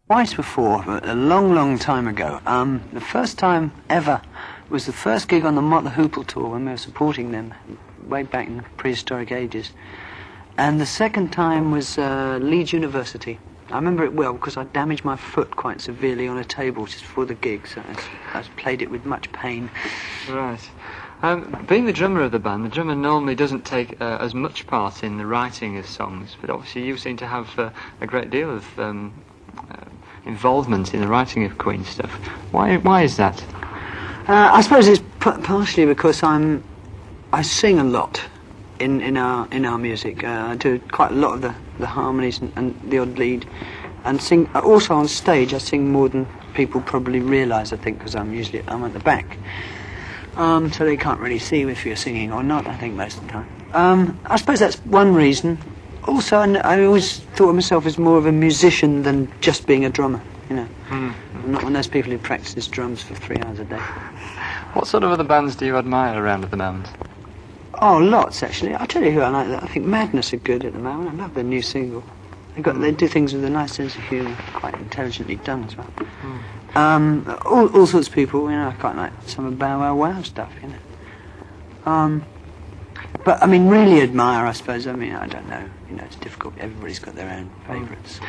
Twice before, but a long, long time ago. The first time ever was the first gig on the Mott the Hoople tour when we were supporting them, way back in prehistoric ages. And the second time was Leeds University. I remember it well because I damaged my foot quite severely on a table just before the gig, so I played it with much pain. Right. Being the drummer of the band, the drummer normally doesn't take as much part in the writing of songs, but obviously you seem to have a great deal of involvement in the writing of Queen stuff. Why is that? I suppose it's partially because I sing a lot in our music. I do quite a lot of the harmonies and the odd lead, and sing. Also on stage, I sing more than people probably realise. I think because I'm at the back, so they can't really see if you're singing or not. I think most of the time. I suppose that's one reason. Also, I always thought of myself as more of a musician than just being a drummer. You know, I'm not one of those people who practices drums for 3 hours a day. What sort of other bands do you admire around at the moment? Oh, lots actually. I'll tell you who I like. I think Madness are good at the moment. I love their new single. They do things with a nice sense of humour, quite intelligently done as well. All sorts of people. You know, I quite like some of Bow Wow Wow stuff. You know. But I mean, really admire, I suppose. I mean, I don't know. You know, it's difficult. Everybody's got their own favourites.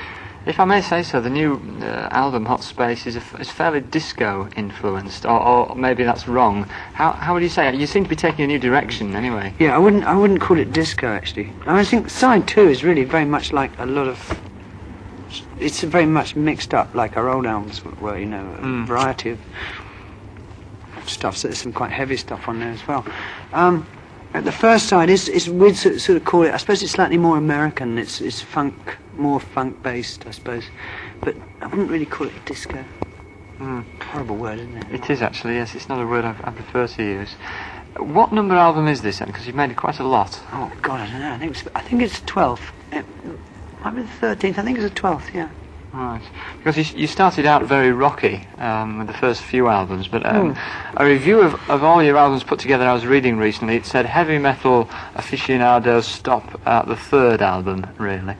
If I may say so, the new album Hot Space is fairly disco influenced, or maybe that's wrong. How would you say it? You seem to be taking a new direction, anyway. Yeah, I wouldn't call it disco actually. I think side 2 is really very much like a lot of. It's very much mixed up, like our old albums were. You know, a variety of stuff. So there's some quite heavy stuff on there as well. The first side is we'd sort of call it. I suppose it's slightly more American. It's funk. More funk-based, I suppose, but I wouldn't really call it disco. Horrible word, isn't it? It is actually, yes. It's not a word I prefer to use. What number album is this then? Because you've made quite a lot. Oh God, I don't know. I think it's 12th. It might be the 13th. I think it's the 12th. Yeah. Right. Because you started out very rocky with the first few albums, but a review of all your albums put together I was reading recently, it said heavy metal aficionados stop at the 3rd album, really.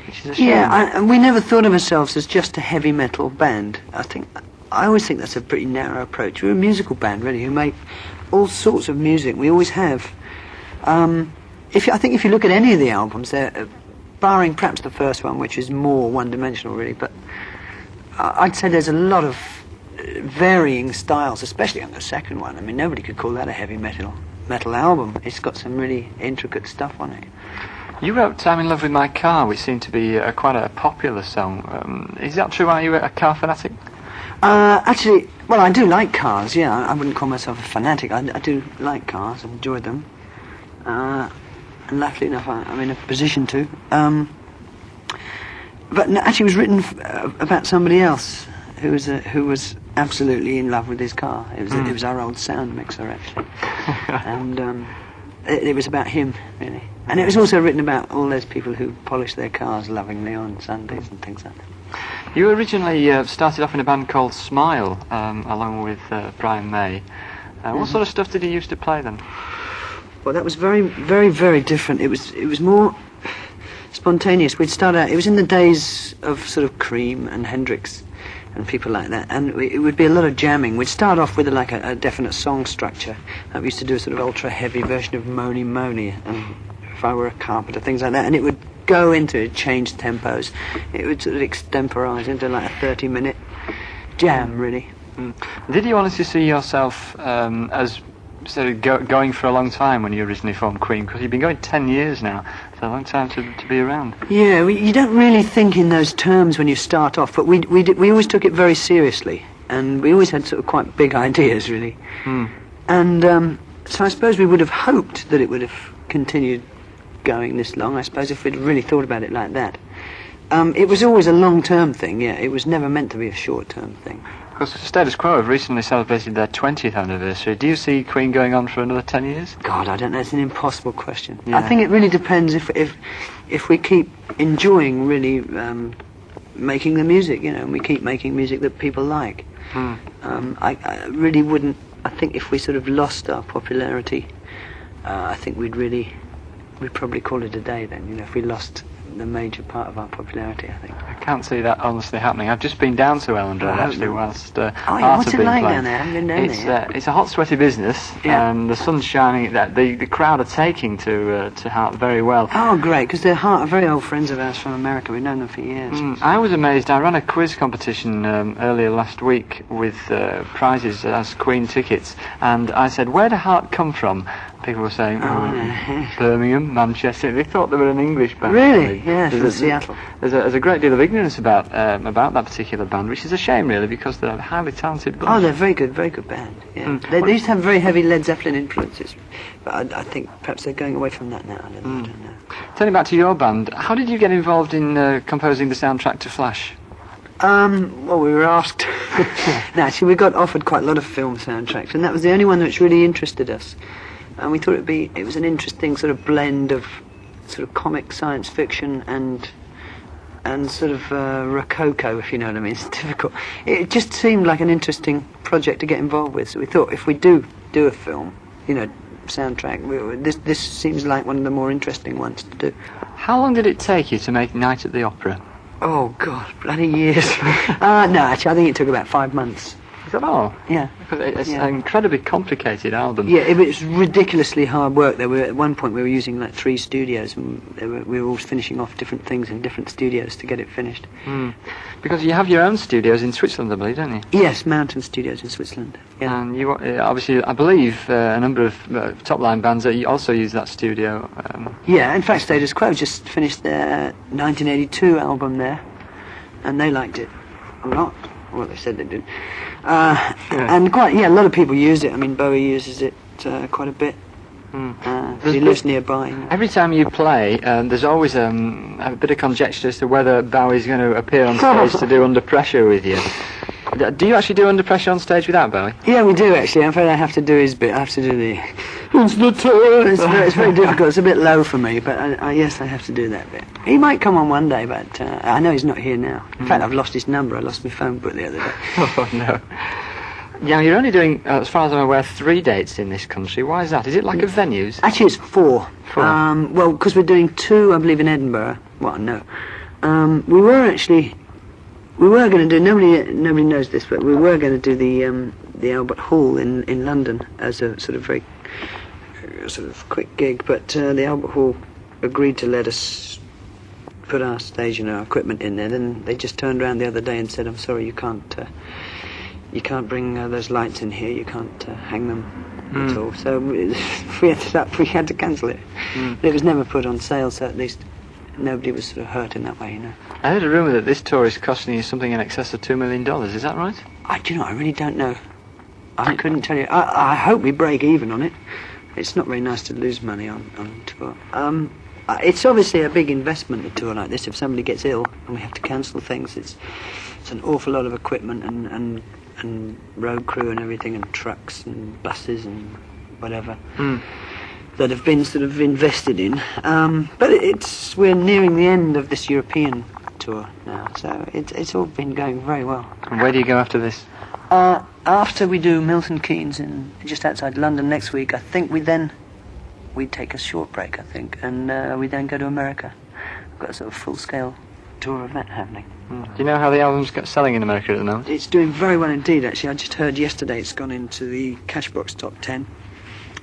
Which is a shame. Yeah, and we never thought of ourselves as just a heavy metal band. I always think that's a pretty narrow approach. We're a musical band, really, who make all sorts of music. We always have. I think if you look at any of the albums, they're barring perhaps the first one, which is more one-dimensional, really. But I'd say there's a lot of varying styles, especially on the second one. I mean, nobody could call that a heavy metal album. It's got some really intricate stuff on it. You wrote I'm in Love with My Car, which seemed to be quite a popular song. Is that true? Are you a car fanatic? Actually, well, I do like cars, yeah. I wouldn't call myself a fanatic. I do like cars, I enjoy them. And luckily enough, I'm in a position to. But no, actually it was written about somebody else who was absolutely in love with his car. It was our old sound mixer, actually. And it was about him, really. And it was also written about all those people who polish their cars lovingly on Sundays and things like that. You originally started off in a band called Smile, along with Brian May. What sort of stuff did you used to play then? Well, that was very, very, very different. It was more spontaneous. We'd start out. It was in the days of sort of Cream and Hendrix and people like that, and it would be a lot of jamming. We'd start off with a definite song structure. We used to do a sort of ultra heavy version of Mony Mony and If I Were a Carpenter, things like that, and it would go into change tempos. It would sort of extemporize into like a 30-minute jam, really. Did you honestly see yourself as sort of going for a long time when you originally formed Queen? Because you've been going 10 years now. It's a long time to be around. Yeah, you don't really think in those terms when you start off, but we always took it very seriously, and we always had sort of quite big ideas, really. And so I suppose we would have hoped that it would have continued going this long, I suppose, if we'd really thought about it like that. It was always a long-term thing, yeah. It was never meant to be a short-term thing. Because Status Quo have recently celebrated their 20th anniversary. Do you see Queen going on for another 10 years? God, I don't know. It's an impossible question. Yeah. I think it really depends if we keep enjoying really making the music, you know, and we keep making music that people like. I really wouldn't. I think if we sort of lost our popularity, I think we'd probably call it a day then. You know, if we lost the major part of our popularity, I think. I can't see that honestly happening. I've just been down to Ellenborough actually whilst Oh, Art what's have it been like playing. down there? I haven't been down It's there yet. it's a hot, sweaty business, Yeah. and the sun's shining. The crowd are taking to Hart very well. Oh, great, because they're very old friends of ours from America. We've known them for years. I was amazed. I ran a quiz competition earlier last week with prizes as Queen tickets, and I said, "Where do Hart come from?" People were saying, Birmingham, Manchester. They thought they were an English band. Really? Yeah, from There's Seattle. There's a great deal of ignorance about that particular band, which is a shame, really, because they're a highly talented bunch. Oh, they're very good band. Yeah. They used to have very heavy Led Zeppelin influences, but I think perhaps they're going away from that now. I don't know. Turning back to your band, how did you get involved in composing the soundtrack to Flash? Well, we were asked. No, actually, we got offered quite a lot of film soundtracks, and that was the only one which really interested us. And we thought it was an interesting sort of blend of sort of comic science fiction and sort of rococo, if you know what I mean. It's difficult. It just seemed like an interesting project to get involved with. So we thought if we do a film, soundtrack, this seems like one of the more interesting ones to do. How long did it take you to make Night at the Opera? Oh God, bloody years. No, actually, I think it took about 5 months. Is that all? Yeah. Because it's an incredibly complicated album. Yeah, it was ridiculously hard work. At one point we were using like 3 studios, and we were all finishing off different things in different studios to get it finished. Because you have your own studios in Switzerland, I believe, don't you? Yes, Mountain Studios in Switzerland. Yeah. And you obviously, I believe, a number of top-line bands that you also use that studio. Yeah, in fact, Status Quo just finished their 1982 album there, and they liked it a lot. Well, they said they did. And a lot of people use it. I mean, Bowie uses it quite a bit. He lives nearby. Every time you play, there's always a bit of conjecture as to whether Bowie's going to appear on stage to do Under Pressure with you. Do you actually do Under Pressure on stage without Bowie? Yeah, we do actually. I'm afraid I have to do his bit. I have to do the... It's the turn! It's very difficult. It's a bit low for me, but yes, I have to do that bit. He might come on one day, but I know he's not here now. In fact, I've lost his number. I lost my phone book the other day. Oh, no. Yeah, you're only doing, as far as I'm aware, 3 dates in this country. Why is that? Is it lack of venues? Actually, it's 4. 4. Well, because we're doing 2, I believe, in Edinburgh. Well, no. We were going to do, nobody knows this, but we were going to do the Albert Hall in London as a sort of very sort of quick gig, but the Albert Hall agreed to let us put our stage and our equipment in there. Then they just turned around the other day and said, "I'm sorry, you can't bring those lights in here. You can't hang them at all." So we had to cancel it. But it was never put on sale, so at least nobody was sort of hurt in that way, I heard a rumour that this tour is costing you something in excess of $2 million. Is that right? I really don't know. I couldn't tell you. I hope we break even on it. It's not very nice to lose money on tour. It's obviously a big investment, a tour like this. If somebody gets ill and we have to cancel things, it's an awful lot of equipment and road crew and everything, and trucks and buses and whatever that have been sort of invested in. But we're nearing the end of this European tour now, so it's all been going very well. And where do you go after this? After we do Milton Keynes just outside London next week, I think we take a short break, I think, and we then go to America. We've got a sort of full-scale tour of that happening. Do you know how the album's selling in America at the moment? It's doing very well indeed, actually. I just heard yesterday it's gone into the Cashbox Top 10,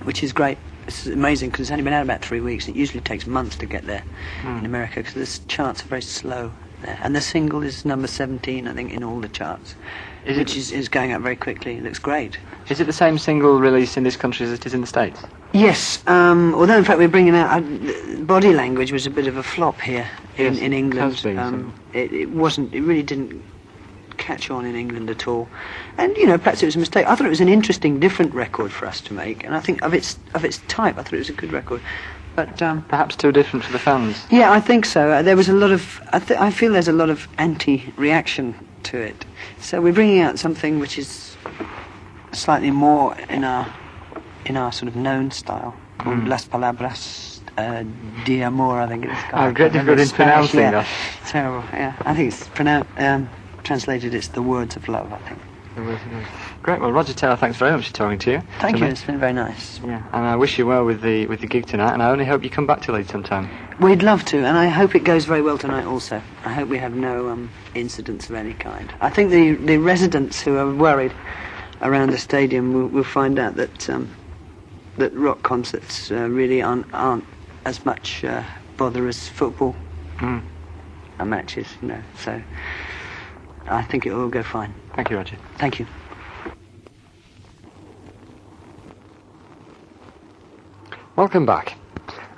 which is great. It's amazing because it's only been out about 3 weeks. It usually takes months to get there in America because the charts are very slow there. And the single is number 17, I think, in all the charts, which is going up very quickly. It looks great. Is it the same single release in this country as it is in the States? Yes, although in fact we're bringing out... Body Language was a bit of a flop here in England. It has been, It really didn't catch on in England at all. And, perhaps it was a mistake. I thought it was an interesting, different record for us to make, and I think of its type, I thought it was a good record. But perhaps too different for the fans. Yeah, I think so. There was a lot of... I feel there's a lot of anti-reaction to it. So we're bringing out something which is slightly more in our sort of known style, called Las Palabras de Amor, I think it is called. Oh, great difficult in pronouncing that. Terrible, yeah. I think it's translated, it's the words of love, I think. Great. Well, Roger Taylor, thanks very much for talking to you. Thank to you. me. It's been very nice. Yeah, and I wish you well with the gig tonight, and I only hope you come back to Leeds sometime. We'd love to, and I hope it goes very well tonight also. I hope we have no incidents of any kind. I think the residents who are worried around the stadium will find out that that rock concerts really aren't as much bother as football matches, you know. So I think it will go fine. Thank you, Roger. Thank you. Welcome back.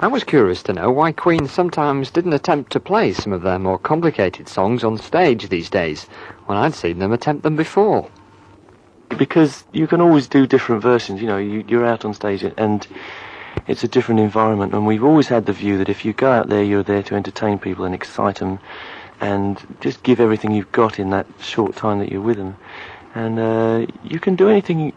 I was curious to know why Queen sometimes didn't attempt to play some of their more complicated songs on stage these days, when I'd seen them attempt them before. Because you can always do different versions, you know, you're out on stage and it's a different environment, and we've always had the view that if you go out there, you're there to entertain people and excite them and just give everything you've got in that short time that you're with them. And you can do anything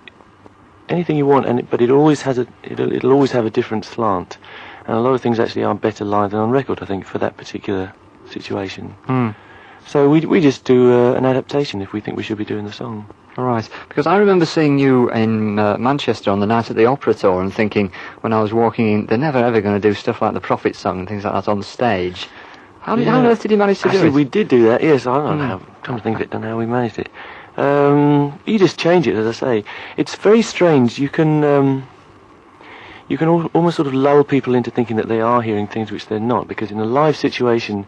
you want, but it'll always have a different slant. And a lot of things actually are better live than on record, I think, for that particular situation. So we just do an adaptation if we think we should be doing the song. All right, because I remember seeing you in Manchester on the Night at the Opera tour and thinking, when I was walking in, they're never ever going to do stuff like the Prophet song and things like that on stage. How on earth did you manage to do it? We did do that, yes. I don't know how, come to think of it, don't know how we managed it. You just change it, as I say. It's very strange. You can almost sort of lull people into thinking that they are hearing things which they're not, because in a live situation,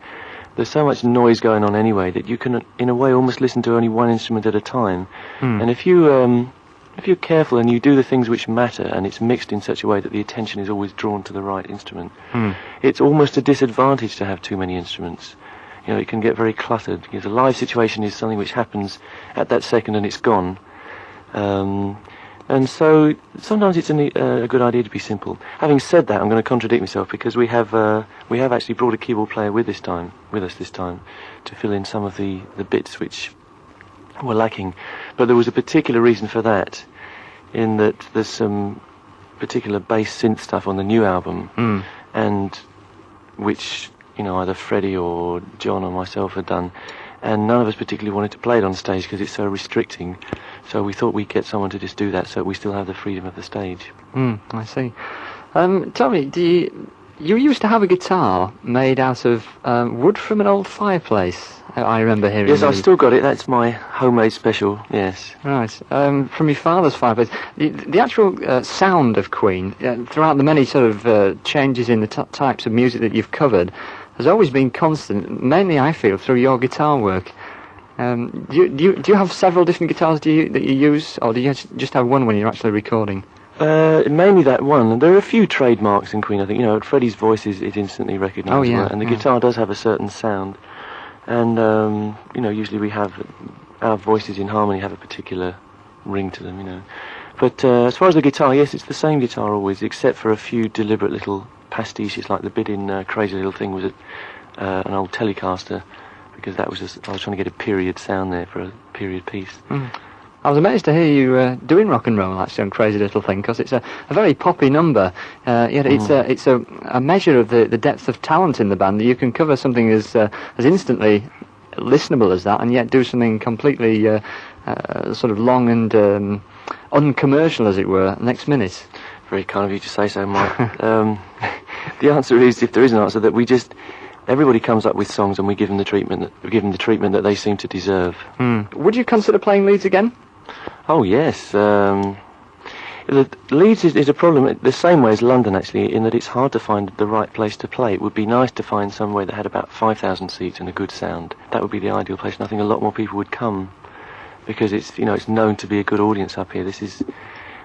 there's so much noise going on anyway that you can, in a way, almost listen to only one instrument at a time. And if you're careful and you do the things which matter, and it's mixed in such a way that the attention is always drawn to the right instrument, it's almost a disadvantage to have too many instruments. You know, it can get very cluttered, because a live situation is something which happens at that second and it's gone. And so sometimes it's a good idea to be simple. Having said that, I'm going to contradict myself, because we have actually brought a keyboard player with us this time to fill in some of the bits which were lacking. But there was a particular reason for that, in that there's some particular bass synth stuff on the new album, and which, you know, either Freddie or John or myself had done, and none of us particularly wanted to play it on stage because it's so restricting. So we thought we'd get someone to just do that, so we still have the freedom of the stage. I see. Tell me, you used to have a guitar made out of wood from an old fireplace, I remember hearing. Yes, I've still got it. That's my homemade special, yes. Right. From your father's fireplace. The actual sound of Queen, throughout the many sort of changes in the types of music that you've covered, has always been constant, mainly, I feel, through your guitar work. Do you have several different guitars that you use, or do you just have one when you're actually recording? Mainly that one. There are a few trademarks in Queen, I think. You know, Freddie's voice is instantly recognisable. Oh, yeah. And the guitar does have a certain sound. And, you know, usually we have our voices in harmony have a particular ring to them, you know. But as far as the guitar, yes, it's the same guitar always, except for a few deliberate little pastiches, like the bit in Crazy Little Thing was an old Telecaster, because that was I was trying to get a period sound there for a period piece. I was amazed to hear you doing rock and roll actually on Crazy Little Thing, because it's a very poppy number. Yet it's a measure of the depth of talent in the band, that you can cover something as instantly listenable as that, and yet do something completely sort of long and uncommercial, as it were, next minute. Very kind of you to say so, Mike. The answer is, if there is an answer, that everybody comes up with songs and we give them the treatment that they seem to deserve. Would you consider playing Leeds again? Oh yes. Leeds is a problem the same way as London, actually, in that it's hard to find the right place to play. It would be nice to find somewhere that had about 5,000 seats and a good sound. That would be the ideal place, and I think a lot more people would come, because it's known to be a good audience up here. This is,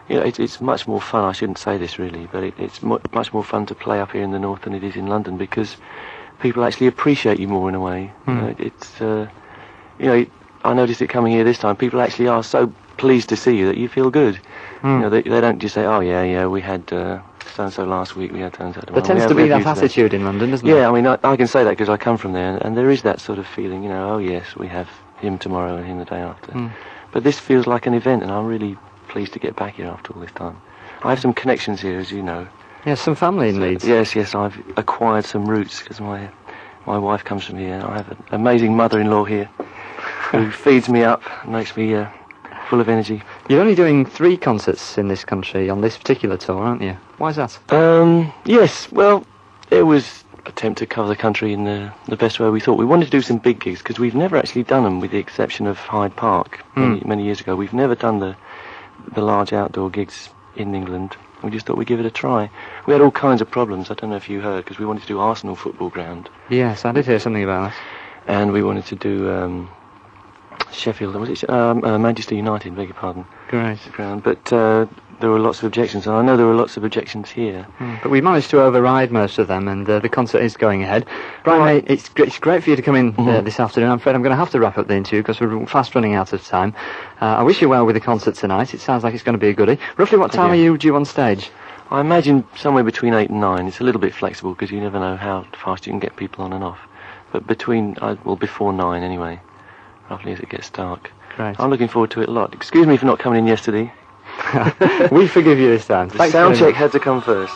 it's much more fun. I shouldn't say this really, but it's much more fun to play up here in the north than it is in London, because people actually appreciate you more in a way. I noticed it coming here this time. People actually are so pleased to see you that you feel good. They don't just say, oh yeah, we had so-and-so last week, we had so-and-so tomorrow. There tends to be that attitude in London, doesn't there? there? Yeah, I mean, I can say that because I come from there, and there is that sort of feeling, oh yes, we have him tomorrow and him the day after. But this feels like an event, and I'm really pleased to get back here after all this time. I have some connections here, as you know. Yeah, some family in Leeds. Yes, I've acquired some roots, because my wife comes from here. I have an amazing mother-in-law here who feeds me up, makes me full of energy. You're only doing 3 concerts in this country on this particular tour, aren't you? Why is that? Yes, well, it was attempt to cover the country in the best way we thought. We wanted to do some big gigs because we've never actually done them, with the exception of Hyde Park many years ago. We've never done the large outdoor gigs in England. We just thought we'd give it a try. We had all kinds of problems. I don't know if you heard, because we wanted to do Arsenal football ground. Yes, I did hear something about that. And we wanted to do Sheffield, was it Manchester United, beg your pardon. Great. Ground. But there were lots of objections, and I know there were lots of objections here. But we managed to override most of them, and the concert is going ahead. Brian, mate, it's great for you to come in this afternoon. I'm afraid I'm going to have to wrap up the interview because we're fast running out of time. I wish you well with the concert tonight. It sounds like it's going to be a goodie. Roughly what time are you due on stage? I imagine somewhere between 8 and 9. It's a little bit flexible because you never know how fast you can get people on and off. But before 9 anyway, roughly as it gets dark. Great. I'm looking forward to it a lot. Excuse me for not coming in yesterday. We forgive you this time. The sound check had to come first.